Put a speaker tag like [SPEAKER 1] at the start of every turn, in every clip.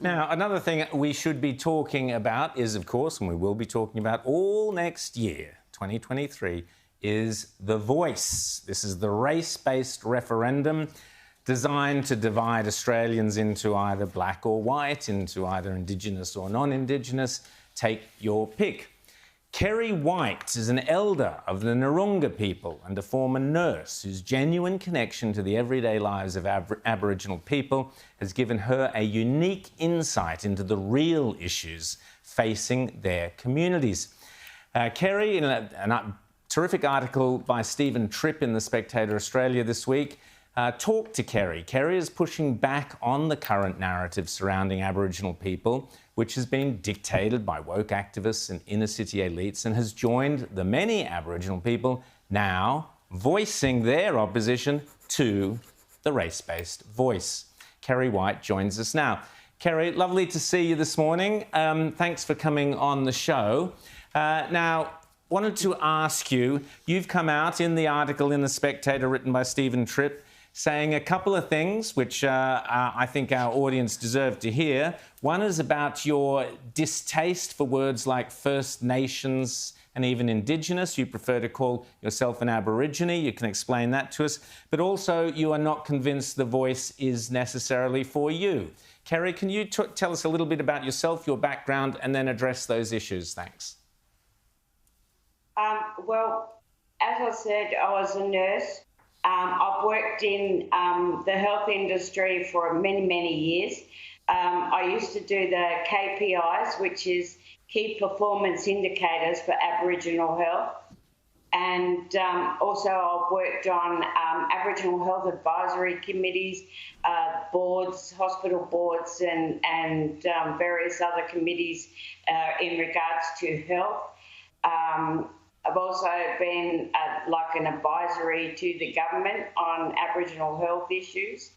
[SPEAKER 1] Now, another thing we should be talking about is, of course, and we will be talking about all next year, 2023, is the voice. This is the race-based referendum designed to divide Australians into either black or white, into either Indigenous or non-Indigenous. Take your pick. Kerry White is an elder of the Narungga people and a former nurse whose genuine connection to the everyday lives of Aboriginal people has given her a unique insight into the real issues facing their communities. Kerry, in a terrific article by Stephen Tripp in The Spectator Australia this week, talked to Kerry. Kerry is pushing back on the current narrative surrounding Aboriginal people, which has been dictated by woke activists and inner-city elites, and has joined the many Aboriginal people now voicing their opposition to the race-based voice. Kerry White joins us now. Kerry, lovely to see you this morning. Thanks for coming on the show. Now, wanted to ask you, you've come out in the article in The Spectator written by Stephen Tripp saying a couple of things which I think our audience deserve to hear. One is about your distaste for words like First Nations and even Indigenous. You prefer to call yourself an Aborigine. You can explain that to us. But also you are not convinced the voice is necessarily for you. Kerry, can you tell us a little bit about yourself, your background, and then address those issues? Thanks.
[SPEAKER 2] Well, as I said, I was a nurse. I've worked in the health industry for many, many years. I used to do the KPIs, which is Key Performance Indicators for Aboriginal health. And also I've worked on Aboriginal health advisory committees, boards, hospital boards, and various other committees in regards to health. I've also been like an advisory to the government on Aboriginal health issues,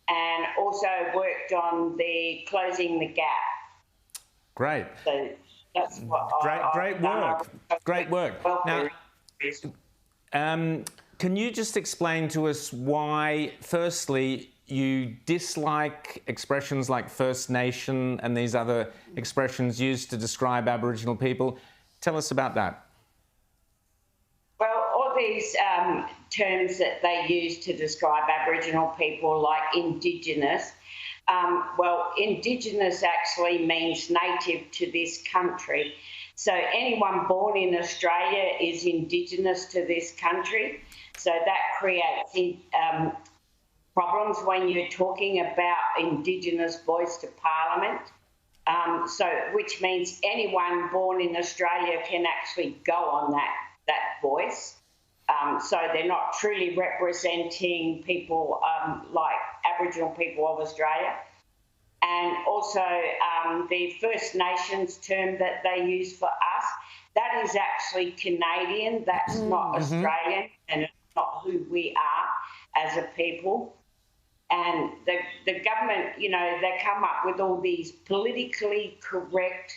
[SPEAKER 2] and also worked on the Closing the Gap.
[SPEAKER 1] Great.
[SPEAKER 2] So that's what
[SPEAKER 1] Great work. Great work. Now, can you just explain to us why, firstly, you dislike expressions like First Nation and these other expressions used to describe Aboriginal people? Tell us about that.
[SPEAKER 2] These terms that they use to describe Aboriginal people, like Indigenous, well, Indigenous actually means native to this country. So anyone born in Australia is Indigenous to this country. So that creates problems when you're talking about Indigenous voice to Parliament. Which means anyone born in Australia can actually go on that voice. So they're not truly representing people like Aboriginal people of Australia. And also the First Nations term that they use for us, that is actually Canadian, that's not Australian, and it's not who we are as a people. And the government, you know, they come up with all these politically correct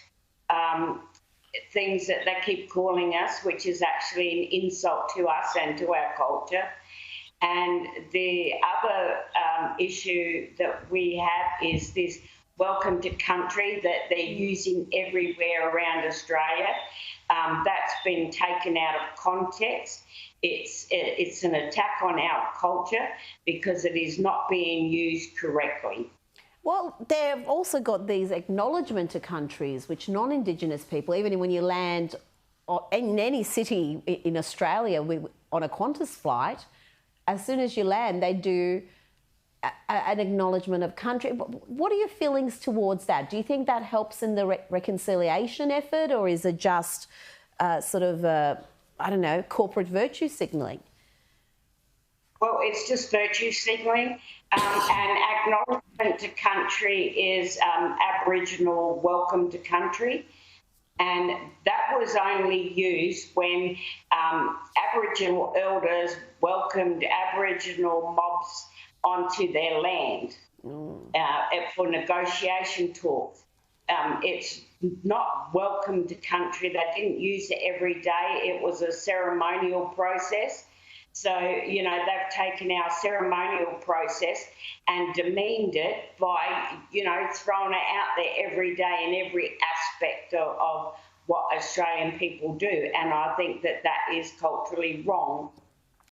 [SPEAKER 2] things that they keep calling us, which is actually an insult to us and to our culture. And the other issue that we have is this welcome to country that they're using everywhere around Australia. That's been taken out of context. It's an attack on our culture because it is not being used correctly.
[SPEAKER 3] Well, they've also got these acknowledgement to countries, which non-Indigenous people, even when you land in any city in Australia on a Qantas flight, as soon as you land, they do an acknowledgement of country. What are your feelings towards that? Do you think that helps in the reconciliation effort, or is it just sort of, I don't know, corporate virtue signalling?
[SPEAKER 2] Well, it's just virtue signalling. And acknowledgement to country is Aboriginal Welcome to Country. And that was only used when Aboriginal elders welcomed Aboriginal mobs onto their land for negotiation talks. It's not welcome to country. They didn't use it every day. It was a ceremonial process. So, you know, they've taken our ceremonial process and demeaned it by, you know, throwing it out there every day in every aspect of what Australian people do. And I think that that is culturally wrong.